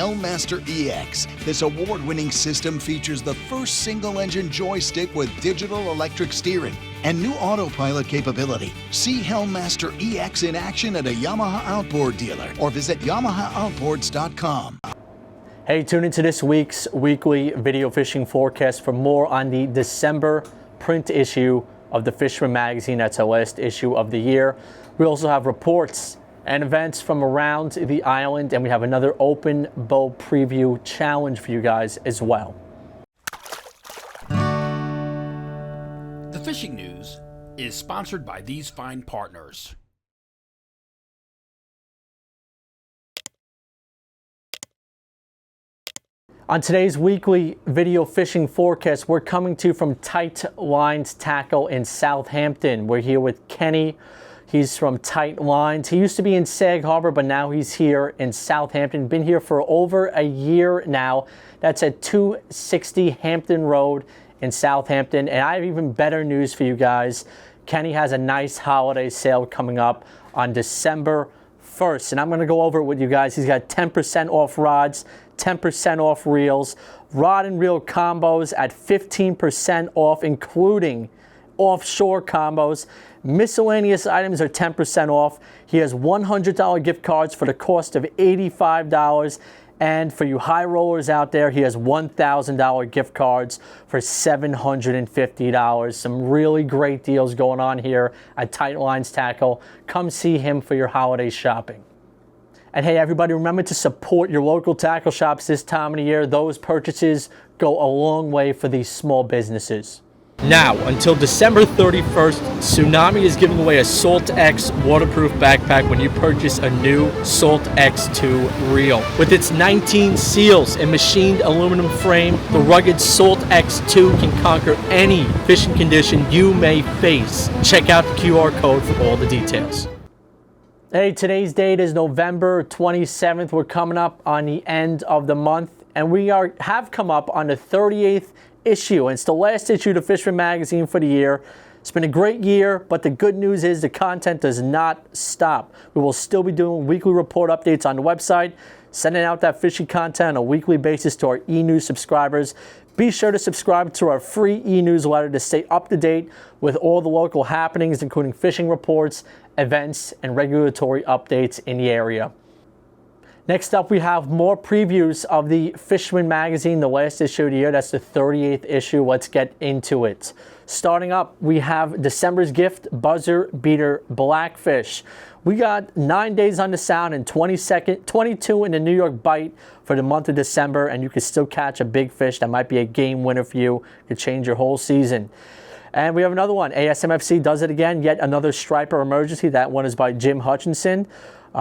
Hellmaster EX. This award-winning system features the first single-engine joystick with digital electric steering and new autopilot capability. See Hellmaster EX in action at a Yamaha Outboard dealer or visit YamahaOutboards.com. Hey, tune into this week's weekly video fishing forecast for more on the December print issue of the Fisherman Magazine. That's our last issue of the year. We also have reports and events from around the island, and we have another open boat preview challenge for you guys as well. The fishing news is sponsored by these fine partners. On today's weekly video fishing forecast, we're coming to you from Tight Lines Tackle in Southampton. We're here with Kenny. He's from Tight Lines. He used to be in Sag Harbor, but now he's here in Southampton. Been here for over a year now. That's at 260 Hampton Road in Southampton. And I have even better news for you guys. Kenny has a nice holiday sale coming up on December 1st. And I'm going to go over it with you guys. He's got 10% off rods, 10% off reels, rod and reel combos at 15% off, including offshore combos. Miscellaneous items are 10% off. He has $100 gift cards for the cost of $85. And for you high rollers out there, he has $1,000 gift cards for $750. Some really great deals going on here at Tight Lines Tackle. Come see him for your holiday shopping. And hey, everybody, remember to support your local tackle shops this time of the year. Those purchases go a long way for these small businesses. Now, until December 31st, Tsunami is giving away a Salt X waterproof backpack when you purchase a new Salt X2 reel. With its 19 seals and machined aluminum frame, the rugged Salt X2 can conquer any fishing condition you may face. Check out the QR code for all the details. Hey, today's date is November 27th. We're coming up on the end of the month, and we have come up on the 38th issue, and it's the last issue of the Fisherman Magazine for the year. It's been a great year, but the good news is the content does not stop. We will still be doing weekly report updates on the website, sending out that fishing content on a weekly basis to our e-news subscribers. Be sure to subscribe to our free e-newsletter to stay up to date with all the local happenings, including fishing reports, events, and regulatory updates in the area. Next up, we have more previews of the Fisherman Magazine, the last issue of the year. That's the 38th issue. Let's get into it. Starting up, we have December's gift, Buzzer Beater Blackfish. We got 9 days on the sound and 22 in the New York bite for the month of December, and you can still catch a big fish. That might be a game winner for you. Could change your whole season. And we have another one. ASMFC does it again. Yet another striper emergency. That one is by Jim Hutchinson.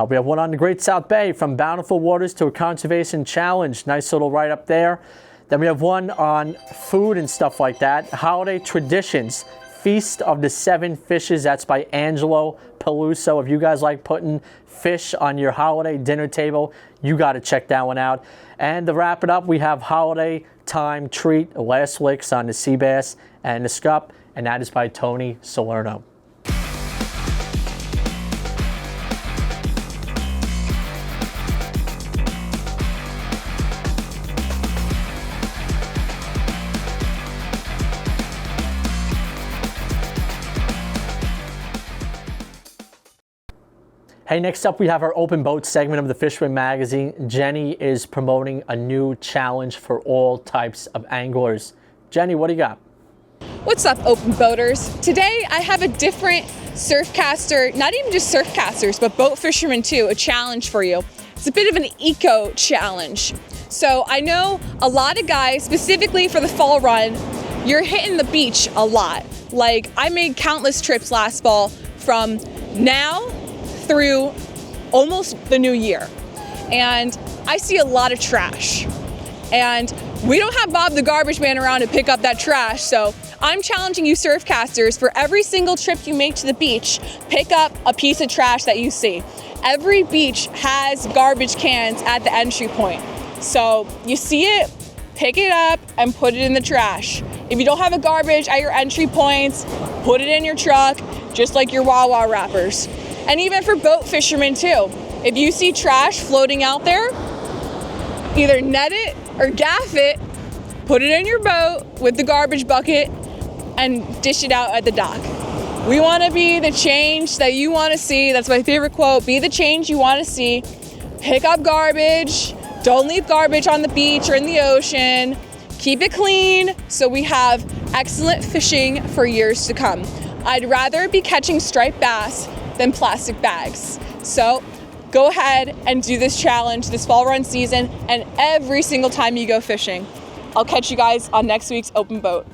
We have one on the Great South Bay, from bountiful waters to a conservation challenge. Nice little write up there. Then we have one on food and stuff like that. Holiday traditions, Feast of the Seven Fishes. That's by Angelo Peluso. If you guys like putting fish on your holiday dinner table, you got to check that one out. And to wrap it up, we have Holiday Time Treat, Last Licks on the Sea Bass and the Scup, and that is by Tony Salerno. Hey, next up we have our open boat segment of the Fisherman Magazine. Jenny is promoting a new challenge for all types of anglers. Jenny, what do you got? What's up, open boaters? Today I have a different surfcaster, not even just surfcasters, but boat fishermen too, a challenge for you. It's a bit of an eco challenge. So I know a lot of guys, specifically for the fall run, you're hitting the beach a lot. Like, I made countless trips last fall from now through almost the new year, and I see a lot of trash, and we don't have Bob the garbage man around to pick up that trash. So I'm challenging you surfcasters, for every single trip you make to the beach, pick up a piece of trash that you see. Every beach has garbage cans at the entry point, so you see it, pick it up and put it in the trash. If you don't have a garbage at your entry points, put it in your truck, just like your Wawa wrappers. And even for boat fishermen too, if you see trash floating out there, Either net it or gaff it, put it in your boat with the garbage bucket, and dish it out at the dock. We want to be the change that you want to see. That's my favorite quote. Be the change you want to see. Pick up garbage. Don't leave garbage on the beach or in the ocean. Keep it clean so we have excellent fishing for years to come. I'd rather be catching striped bass than plastic bags. So go ahead and do this challenge this fall run season and every single time you go fishing. I'll catch you guys on next week's Open Boat.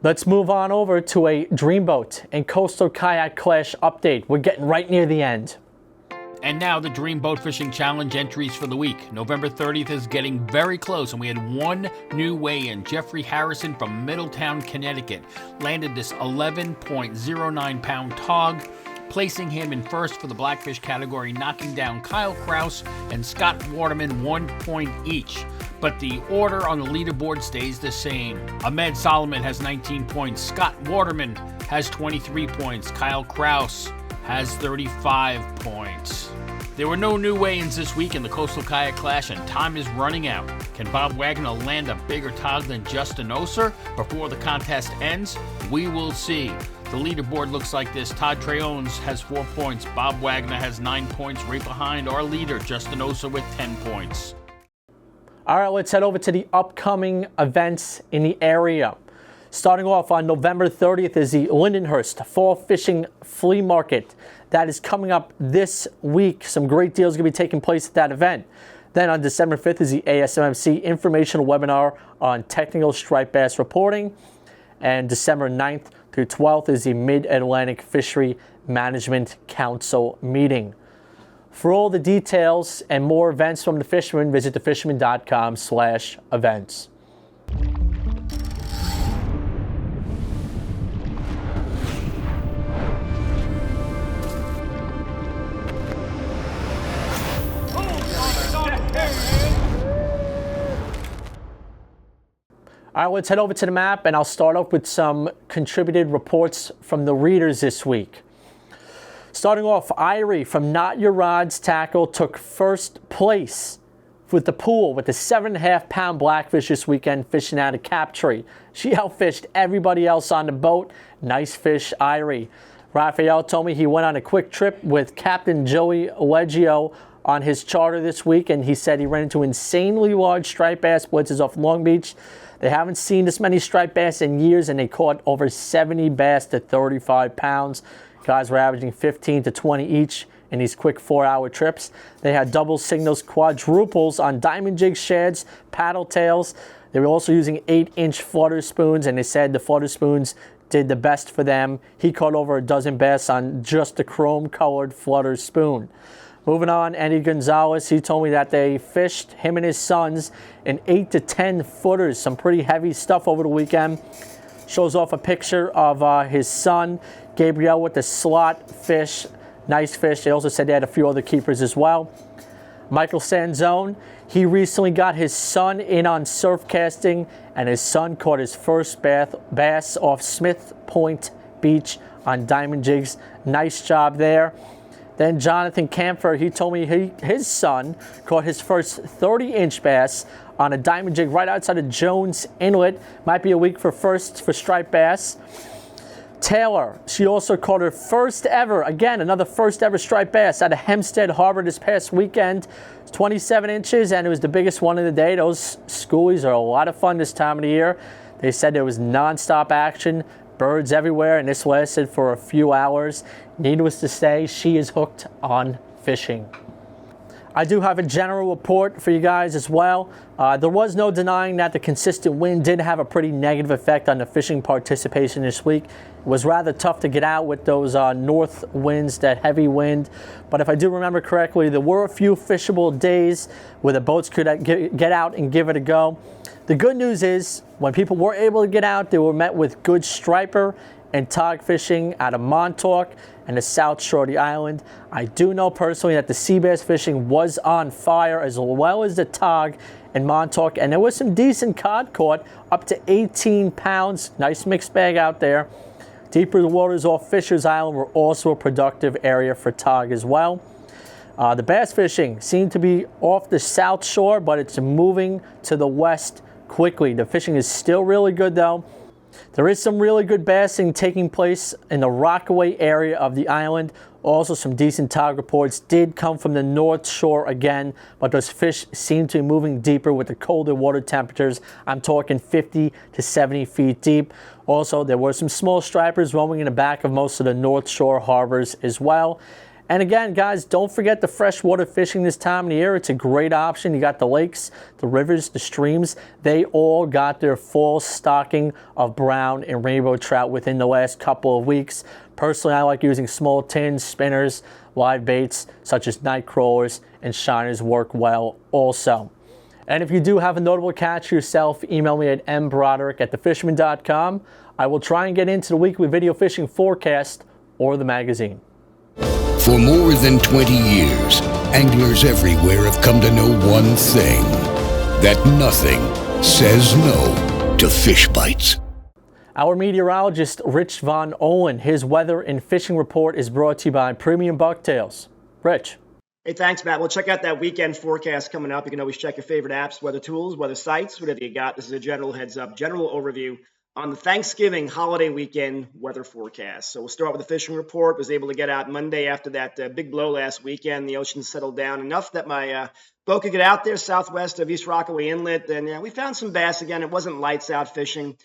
Let's move on over to a Dreamboat and Coastal Kayak Clash update. We're getting right near the end. And now the Dreamboat Fishing Challenge entries for the week. November 30th is getting very close, and we had one new weigh-in. Jeffrey Harrison from Middletown, Connecticut, landed this 11.09-pound tog, placing him in first for the Blackfish category, knocking down Kyle Kraus and Scott Waterman 1 point each. But the order on the leaderboard stays the same. Ahmed Solomon has 19 points. Scott Waterman has 23 points. Kyle Kraus has 35 points. There were no new weigh-ins this week in the Coastal Kayak Clash, and time is running out. Can Bob Wagner land a bigger tog than Justin Oser before the contest ends? We will see. The leaderboard looks like this. Todd Treones has 4 points. Bob Wagner has 9 points, right behind our leader, Justin Oser, with 10 points. All right, let's head over to the upcoming events in the area. Starting off on November 30th is the Lindenhurst Fall Fishing Flea Market. That is coming up this week. Some great deals are going to be taking place at that event. Then on December 5th is the ASMMC informational webinar on technical striped bass reporting. And December 9th through 12th is the Mid-Atlantic Fishery Management Council meeting. For all the details and more events from the Fisherman, visit thefisherman.com/events. All right, let's head over to the map, and I'll start off with some contributed reports from the readers this week. Starting off, Irie from Not Your Rods Tackle took first place with the pool with the 7.5-pound blackfish this weekend fishing out of Capt tree. She outfished everybody else on the boat. Nice fish, Irie. Raphael told me he went on a quick trip with Captain Joey Leggio on his charter this week, and he said he ran into insanely large striped bass blitzes off Long Beach. They haven't seen this many striped bass in years, and they caught over 70 bass to 35 pounds. Guys were averaging 15 to 20 each in these quick 4-hour trips. They had double signals, quadruples on diamond jig shads, paddle tails. They were also using 8-inch flutter spoons, and they said the flutter spoons did the best for them. He caught over a dozen bass on just the chrome-colored flutter spoon. Moving on, Eddie Gonzalez, he told me that they fished, him and his sons, in 8 to 10 footers, some pretty heavy stuff over the weekend. Shows off a picture of his son, Gabriel, with the slot fish. Nice fish. They also said they had a few other keepers as well. Michael Sanzone, he recently got his son in on surf casting, and his son caught his first bass off Smith Point Beach on diamond jigs. Nice job there. Then Jonathan Camphor, he told me his son caught his first 30-inch bass on a diamond jig right outside of Jones Inlet. Might be a week for firsts for striped bass. Taylor, she also caught her first ever, again, another first ever striped bass out of Hempstead Harbor this past weekend. It's 27 inches, and it was the biggest one of the day. Those schoolies are a lot of fun this time of the year. They said there was nonstop action, birds everywhere, and this lasted for a few hours. Needless to say, she is hooked on fishing. I do have a general report for you guys as well. There was no denying that the consistent wind did have a pretty negative effect on the fishing participation this week. It was rather tough to get out with those north winds, that heavy wind. But if I do remember correctly, there were a few fishable days where the boats could get out and give it a go. The good news is, when people were able to get out, they were met with good striper and tog fishing out of Montauk and the south shore of the island. I do know personally that the sea bass fishing was on fire, as well as the tog in Montauk, and there was some decent cod caught, up to 18 pounds. Nice mixed bag out there. Deeper waters off Fisher's Island were also a productive area for tog as well. The bass fishing seemed to be off the south shore, but it's moving to the west quickly. The fishing is still really good though. There is some really good bassing taking place in the Rockaway area of the island. Also, some decent tog reports did come from the north shore again, but those fish seem to be moving deeper with the colder water temperatures. I'm talking 50 to 70 feet deep. Also, there were some small stripers roaming in the back of most of the north shore harbors as well. And again, guys, don't forget the freshwater fishing this time of the year. It's a great option. You got the lakes, the rivers, the streams. They all got their fall stocking of brown and rainbow trout within the last couple of weeks. Personally, I like using small tins, spinners, live baits, such as night crawlers and shiners work well also. And if you do have a notable catch yourself, email me at mbroderick@thefisherman.com. I will try and get into the weekly video fishing forecast or the magazine. For more than 20 years, anglers everywhere have come to know one thing, that nothing says no to fish bites. Our meteorologist, Rich Von Ohlen, his weather and fishing report is brought to you by Premium Bucktails. Rich. Hey, thanks, Matt. Well, check out that weekend forecast coming up. You can always check your favorite apps, weather tools, weather sites, whatever you got. This is a general heads up, general overview on the Thanksgiving holiday weekend weather forecast. So we'll start with the fishing report. Was able to get out Monday after that big blow last weekend. The ocean settled down enough that my boat could get out there southwest of East Rockaway Inlet. And we found some bass again. It wasn't lights out fishing.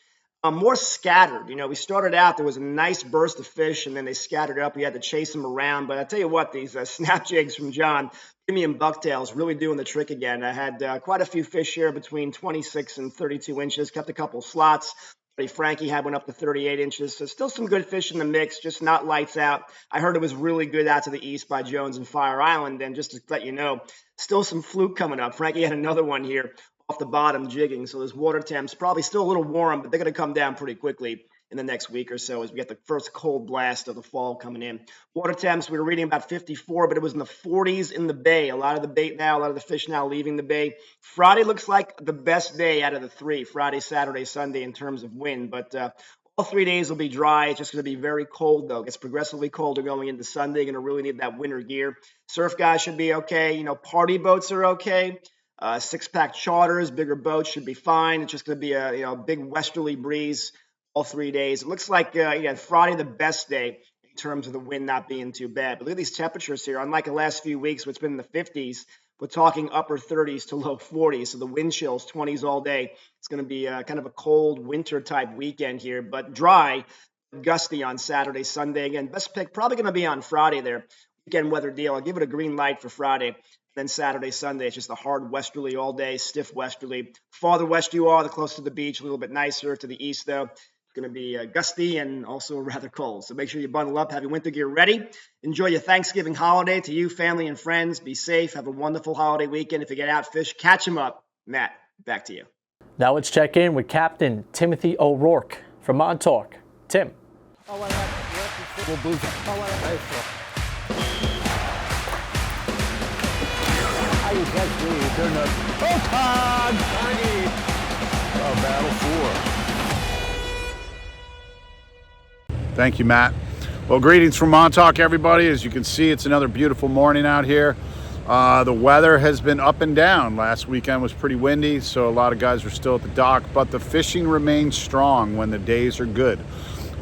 More scattered. We started out, there was a nice burst of fish, and then they scattered up. We had to chase them around. But I tell you what, these snap jigs from John, Premium Bucktails, really doing the trick again. I had quite a few fish here between 26 and 32 inches, kept a couple slots. Frankie had one up to 38 inches, so still some good fish in the mix, just not lights out. I heard it was really good out to the east by Jones and Fire Island, and just to let you know, still some fluke coming up. Frankie had another one here off the bottom jigging, so those water temps probably still a little warm, but they're going to come down pretty quickly in the next week or so as we get the first cold blast of the fall coming in. Water temps, we were reading about 54, but it was in the 40s in the bay. A lot of the bait now, a lot of the fish now leaving the bay. Friday looks like the best day out of the three, Friday, Saturday, Sunday in terms of wind, but all 3 days will be dry. It's just going to be very cold, though. It gets progressively colder going into Sunday. Going to really need that winter gear. Surf guys should be okay. Party boats are okay. Six-pack charters, bigger boats should be fine. It's just going to be a big westerly breeze all 3 days. It looks like Friday the best day in terms of the wind not being too bad. But look at these temperatures here. Unlike the last few weeks, which has been in the 50s, we're talking upper 30s to low 40s. So the wind chills, 20s all day. It's going to be kind of a cold winter type weekend here, but dry, gusty on Saturday, Sunday. Again, best pick probably going to be on Friday there. Weekend weather deal. I'll give it a green light for Friday. Then Saturday, Sunday, it's just a hard westerly all day, stiff westerly. Farther west you are, the closer to the beach, a little bit nicer. To the east, though, it's going to be gusty and also rather cold. So make sure you bundle up, have your winter gear ready. Enjoy your Thanksgiving holiday to you, family, and friends. Be safe. Have a wonderful holiday weekend. If you get out, fish, catch them up. Matt, back to you. Now let's check in with Captain Timothy O'Rourke from Montauk. Tim. Thank you, Matt. Well, greetings from Montauk, everybody. As you can see, it's another beautiful morning out here. The weather has been up and down. Last weekend was pretty windy, so a lot of guys are still at the dock, but the fishing remains strong when the days are good.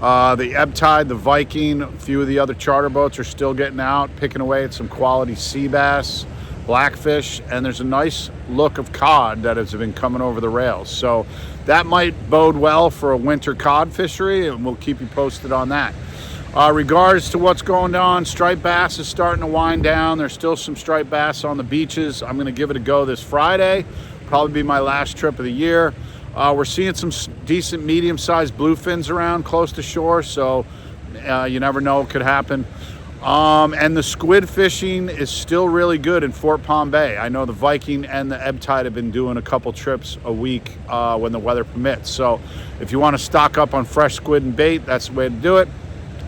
The ebb tide, the Viking, a few of the other charter boats are still getting out, picking away at some quality sea bass, blackfish, and there's a nice look of cod that has been coming over the rails. So that might bode well for a winter cod fishery, and we'll keep you posted on that. Regards to what's going on, striped bass is starting to wind down. There's still some striped bass on the beaches. I'm going to give it a go this Friday. Probably be my last trip of the year. We're seeing some decent medium-sized bluefins around close to shore, so you never know what could happen. And the squid fishing is still really good in Fort Palm Bay. I know the Viking and the Ebb Tide have been doing a couple trips a week when the weather permits. So if you want to stock up on fresh squid and bait, that's the way to do it.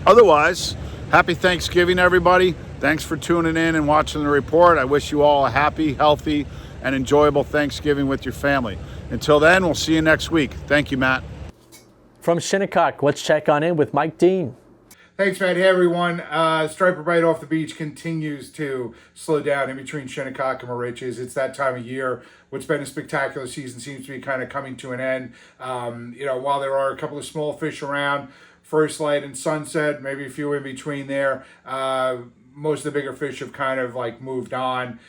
Otherwise, happy Thanksgiving, everybody. Thanks for tuning in and watching the report. I wish you all a happy, healthy, and enjoyable Thanksgiving with your family. Until then, we'll see you next week. Thank you, Matt. From Shinnecock, let's check on in with Mike Dean. Thanks, Matt. Hey, everyone. Striper bite off the beach continues to slow down in between Shinnecock and Moriches. It's that time of year. What's been a spectacular season seems to be kind of coming to an end. While there are a couple of small fish around, First Light and Sunset, maybe a few in between there, most of the bigger fish have kind of like moved on.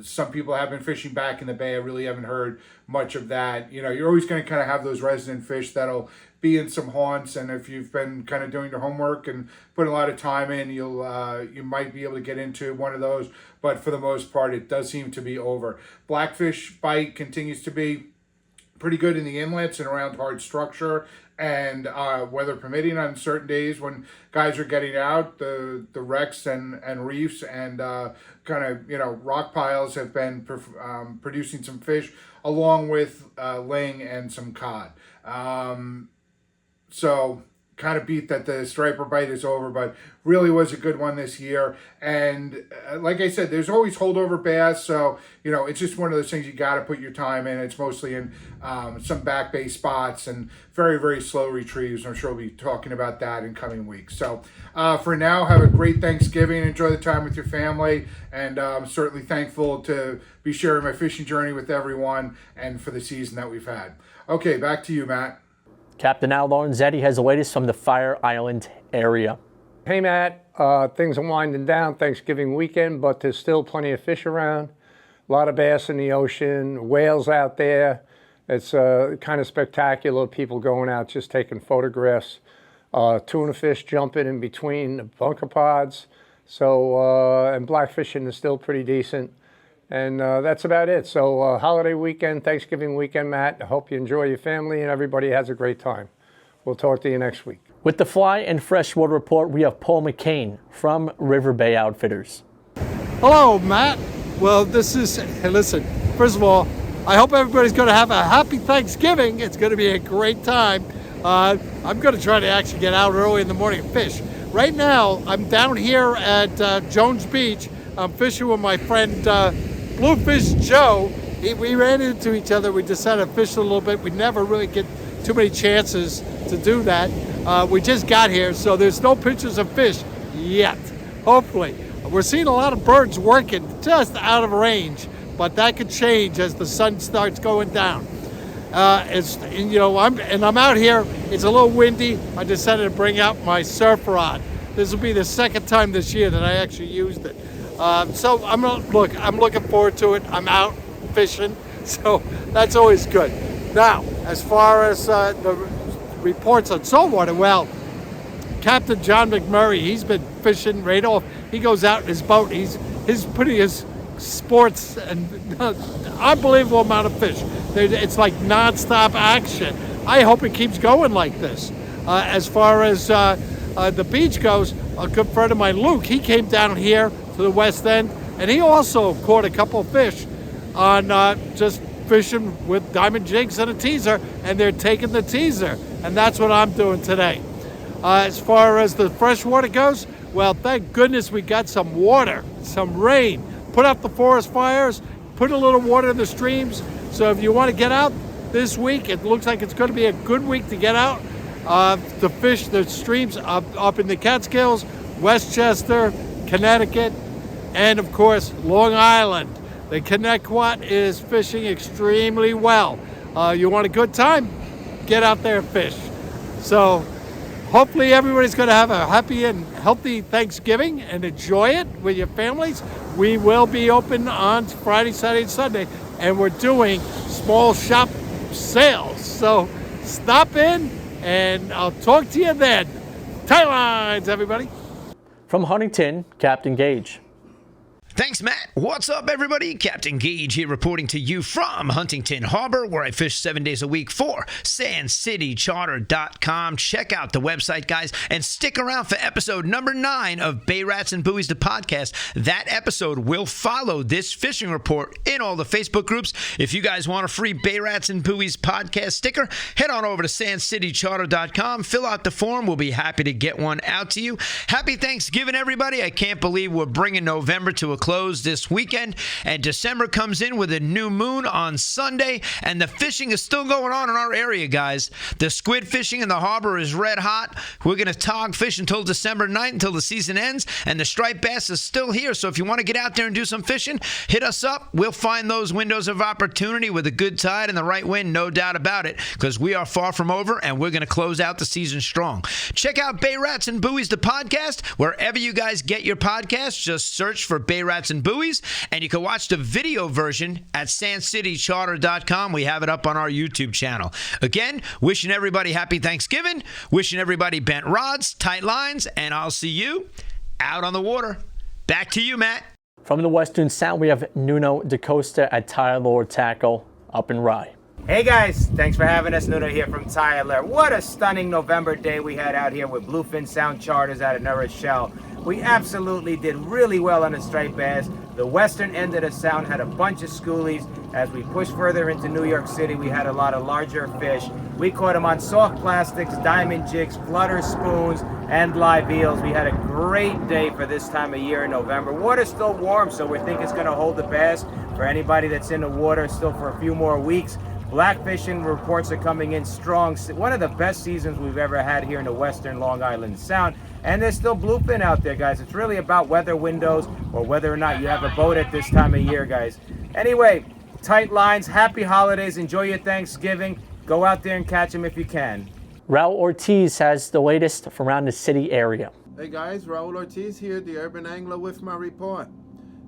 Some people have been fishing back in the bay. I really haven't heard much of that. You're always going to kind of have those resident fish that'll be in some haunts, and if you've been kind of doing your homework and putting a lot of time in, you might be able to get into one of those. But for the most part, it does seem to be over. Blackfish bite continues to be pretty good in the inlets and around hard structure, and weather permitting on certain days when guys are getting out, the wrecks and reefs and rock piles have been producing some fish along with ling and some cod. So kind of beat that the striper bite is over, but really was a good one this year. And like I said, there's always holdover bass, so it's just one of those things you got to put your time in. It's mostly in some back bay spots and very, very slow retrieves. I'm sure we'll be talking about that in coming weeks. So for now, have a great Thanksgiving. Enjoy the time with your family, and I'm certainly thankful to be sharing my fishing journey with everyone and for the season that we've had. Okay, back to you, Matt. Captain Lorenzetti has the latest from the Fire Island area. Hey, Matt. Things are winding down Thanksgiving weekend, but there's still plenty of fish around. A lot of bass in the ocean, whales out there. It's kind of spectacular. People going out just taking photographs. Tuna fish jumping in between the bunker pods. So, and black fishing is still pretty decent. And that's about it. So holiday weekend, Thanksgiving weekend, Matt. I hope you enjoy your family and everybody has a great time. We'll talk to you next week. With the Fly and Freshwater Report, we have Paul McCain from River Bay Outfitters. Hello, Matt. Well, listen, first of all, I hope everybody's going to have a happy Thanksgiving. It's going to be a great time. I'm going to try to actually get out early in the morning and fish. Right now, I'm down here at Jones Beach. I'm fishing with my friend Bluefish Joe. We ran into each other. We decided to fish a little bit. We never really get too many chances to do that. We just got here, so there's no pictures of fish yet. Hopefully. We're seeing a lot of birds working just out of range, but that could change as the sun starts going down. I'm out here. It's a little windy. I decided to bring out my surf rod. This will be the second time this year that I actually used it. So I'm looking forward to it. I'm out fishing, so that's always good. Now, as far as the reports on saltwater, well, Captain John McMurray, he's been fishing right off. He goes out in his boat. He's putting his sports and unbelievable amount of fish. It's like nonstop action. I hope it keeps going like this. As far as the beach goes, a good friend of mine, Luke, he came down here to the west end, and he also caught a couple of fish on just fishing with diamond jigs and a teaser, and they're taking the teaser, and that's what I'm doing today. As far as the freshwater goes, well, thank goodness we got some water, some rain. Put out the forest fires, put a little water in the streams. So if you want to get out this week, it looks like it's going to be a good week to get out. To fish the streams up in the Catskills, Westchester, Connecticut, and of course, Long Island. The Connecticut is fishing extremely well. You want a good time? Get out there and fish. So hopefully everybody's going to have a happy and healthy Thanksgiving and enjoy it with your families. We will be open on Friday, Saturday, and Sunday, and we're doing small shop sales. So stop in, and I'll talk to you then. Tight lines, everybody. From Huntington, Captain Gaige. Thanks, Matt. What's up, everybody? Captain Gaige here reporting to you from Huntington Harbor, where I fish 7 days a week for SandCityCharter.com. Check out the website, guys, and stick around for episode number 9 of Bay Rats and Buoys, the podcast. That episode will follow this fishing report in all the Facebook groups. If you guys want a free Bay Rats and Buoys podcast sticker, head on over to SandCityCharter.com. Fill out the form. We'll be happy to get one out to you. Happy Thanksgiving, everybody. I can't believe we're bringing November to a close this weekend, and December comes in with a new moon on Sunday, and the fishing is still going on in our area, guys. The squid fishing in the harbor is red hot. We're going to tog fish until December 9th, until the season ends, and the striped bass is still here. So if you want to get out there and do some fishing, hit us up. We'll find those windows of opportunity with a good tide and the right wind, no doubt about it, because we are far from over, and we're going to close out the season strong. Check out Bay Rats and Buoys, the podcast, wherever you guys get your podcasts. Just search for Bay Rats and Buoys, and you can watch the video version at SandCityCharter.com. We have it up on our YouTube channel. Again, wishing everybody happy Thanksgiving, wishing everybody bent rods, tight lines, and I'll see you out on the water. Back to you, Matt. From the Western Sound, we have Nuno Decosta at Tyalurs Tackle up in Rye. Hey guys, thanks for having us. Nuno here from Tyalurs. What a stunning November day we had out here with Bluefin Sound Charters out of New Rochelle. We absolutely did really well on the striped bass. The western end of the sound had a bunch of schoolies. As we pushed further into New York City, we had a lot of larger fish. We caught them on soft plastics, diamond jigs, flutter spoons, and live eels. We had a great day for this time of year in November. Water's still warm, so we think it's going to hold the bass for anybody that's in the water still for a few more weeks. Black fishing reports are coming in strong. One of the best seasons we've ever had here in the western Long Island Sound. And there's still bluefin out there, guys. It's really about weather windows or whether or not you have a boat at this time of year, guys. Anyway, tight lines, happy holidays, enjoy your Thanksgiving. Go out there and catch them if you can. Raul Ortiz has the latest from around the city area. Hey guys, Raul Ortiz here, the Urban Angler with my report.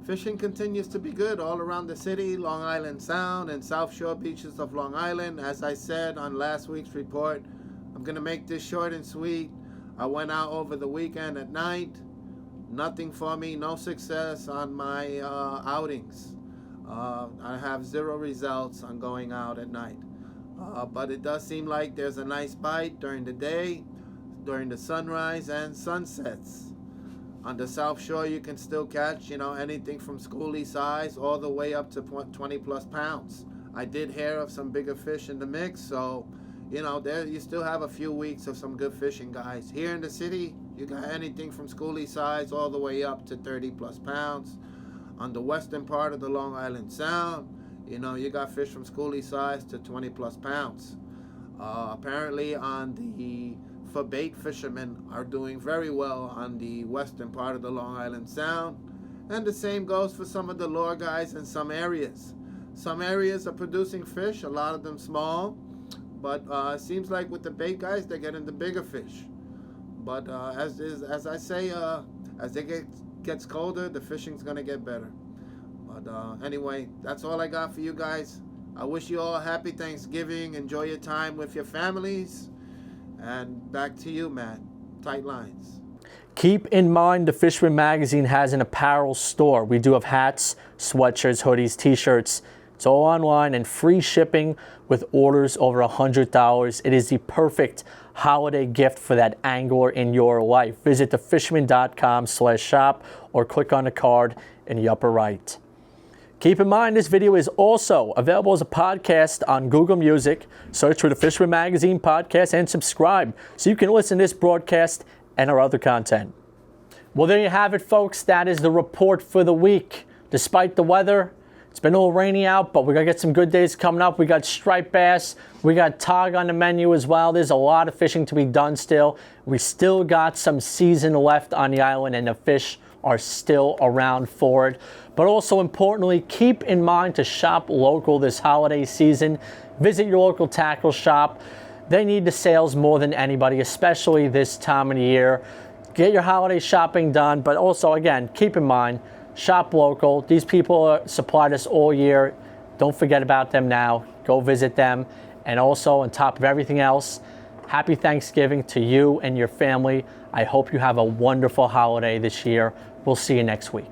Fishing continues to be good all around the city, Long Island Sound and South Shore beaches of Long Island. As I said on last week's report, I'm going to make this short and sweet. I went out over the weekend at night. Nothing for me, no success on my outings. I have 0 results on going out at night. But it does seem like there's a nice bite during the day, during the sunrise and sunsets. On the South Shore, you can still catch, anything from schoolie size all the way up to 20 plus pounds. I did hear of some bigger fish in the mix, so, there you still have a few weeks of some good fishing, guys. Here in the city, you got anything from schoolie size all the way up to 30 plus pounds. On the western part of the Long Island Sound, you got fish from schoolie size to 20 plus pounds. Apparently for bait fishermen are doing very well on the western part of the Long Island Sound. And the same goes for some of the lure guys in some areas. Some areas are producing fish, a lot of them small. But it seems like with the bait guys, they're getting the bigger fish. But as I say, as it gets colder, the fishing's going to get better. But anyway, that's all I got for you guys. I wish you all a happy Thanksgiving. Enjoy your time with your families. And back to you, Matt. Tight lines. Keep in mind the Fisherman Magazine has an apparel store. We do have hats, sweatshirts, hoodies, t-shirts. It's all online and free shipping with orders over $100. It is the perfect holiday gift for that angler in your life. Visit thefisherman.com/shop or click on the card in the upper right. Keep in mind this video is also available as a podcast on Google Music. Search for the Fisherman Magazine podcast and subscribe so you can listen to this broadcast and our other content. Well, there you have it, folks. That is the report for the week. Despite the weather, it's been a little rainy out, but we're going to get some good days coming up. We got striped bass. We got tog on the menu as well. There's a lot of fishing to be done still. We still got some season left on the island, and the fish are still around for it. But also importantly, keep in mind to shop local this holiday season. Visit your local tackle shop. They need the sales more than anybody, especially this time of the year. Get your holiday shopping done, but also, again, keep in mind, shop local. These people supplied us all year. Don't forget about them now. Go visit them. And also, on top of everything else, happy Thanksgiving to you and your family. I hope you have a wonderful holiday this year. We'll see you next week.